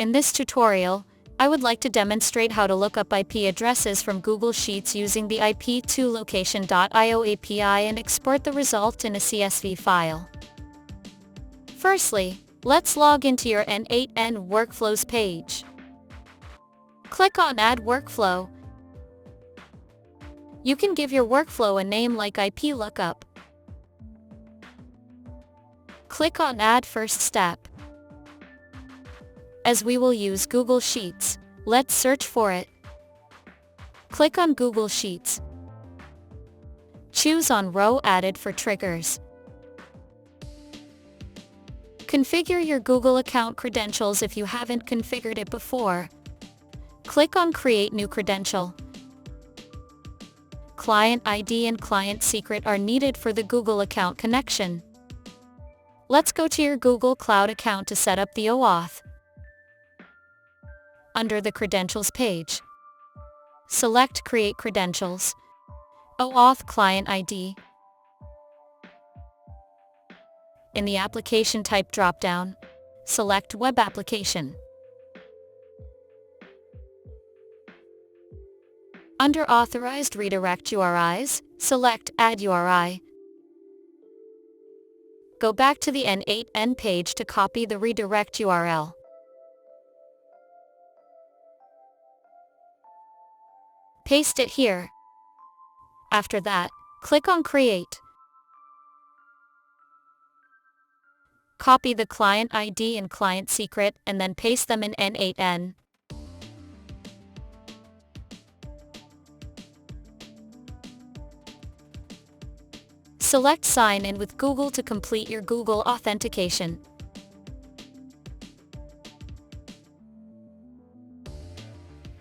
In this tutorial, I would like to demonstrate how to look up IP addresses from Google Sheets using the ip2location.io API and export the result in a CSV file. Firstly, let's log into your n8n Workflows page. Click on Add Workflow. You can give your workflow a name like IP lookup. Click on Add First Step. As we will use Google Sheets, let's search for it. Click on Google Sheets. Choose on Row Added for triggers. Configure your Google account credentials if you haven't configured it before. Click on Create New Credential. Client ID and client secret are needed for the Google account connection. Let's go to your Google Cloud account to set up the OAuth. Under the Credentials page, select Create Credentials, OAuth Client ID. In the Application Type dropdown, select Web Application. Under Authorized Redirect URIs, select Add URI. Go back to the n8n page to copy the redirect URL. Paste it here. After that, click on Create. Copy the client ID and client secret and then paste them in n8n. Select Sign in with Google to complete your Google authentication.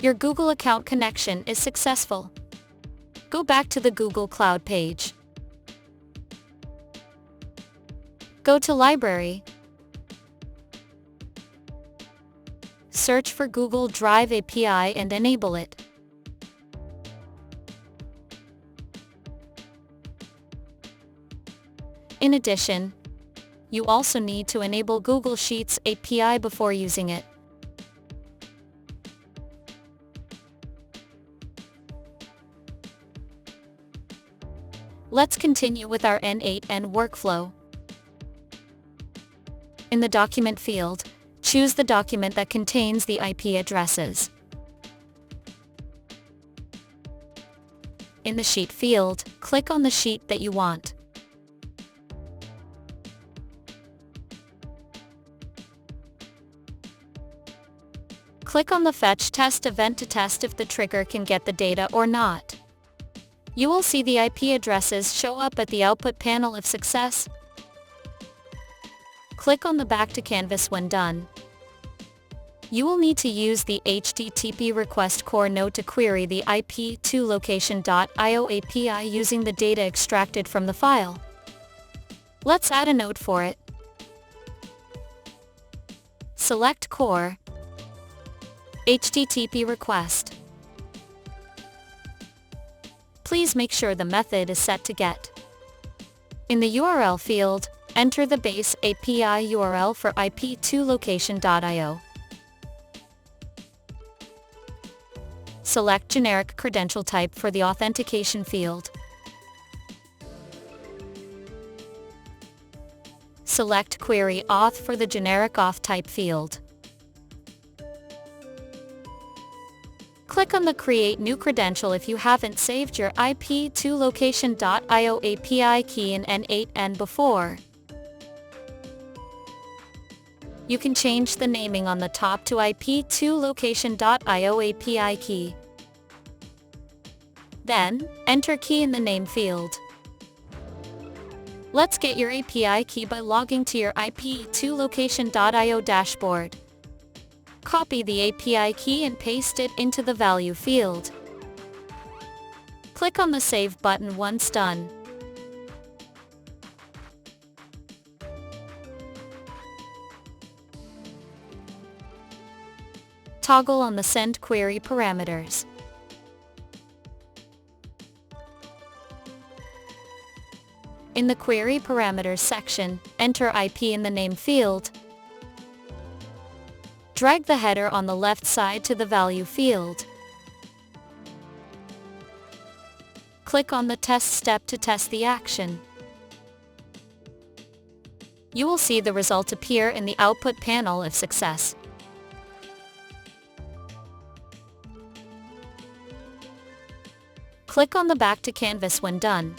Your Google account connection is successful. Go back to the Google Cloud page. Go to Library. Search for Google Drive API and enable it. In addition, you also need to enable Google Sheets API before using it. Let's continue with our n8n workflow. In the Document field, choose the document that contains the IP addresses. In the Sheet field, click on the sheet that you want. Click on the Fetch Test event to test if the trigger can get the data or not. You will see the IP addresses show up at the output panel if success. Click on the Back to Canvas when done. You will need to use the HTTP request core node to query the ip2location.io API using the data extracted from the file. Let's add a node for it. Select Core, HTTP request. Please make sure the method is set to GET. In the URL field, enter the base API URL for ip2location.io. Select Generic Credential Type for the Authentication field. Select Query Auth for the Generic Auth Type field. Click on the Create New Credential if you haven't saved your ip2location.io API key in n8n before. You can change the naming on the top to ip2location.io API key. Then, enter key in the name field. Let's get your API key by logging to your ip2location.io dashboard. Copy the API key and paste it into the Value field. Click on the Save button once done. Toggle on the Send Query parameters. In the Query Parameters section, enter IP in the name field. Drag the header on the left side to the value field. Click on the test step to test the action. You will see the result appear in the output panel if success. Click on the Back to Canvas when done.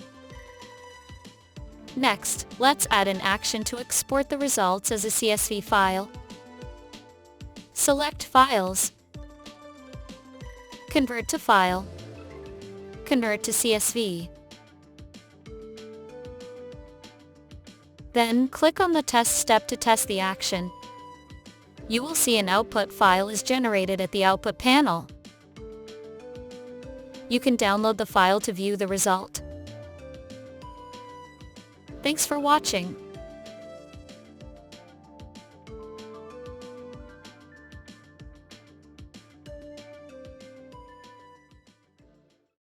Next, let's add an action to export the results as a CSV file. Select Files, Convert to File, Convert to CSV. Then, click on the test step to test the action. You will see an output file is generated at the output panel. You can download the file to view the result. Thanks for watching.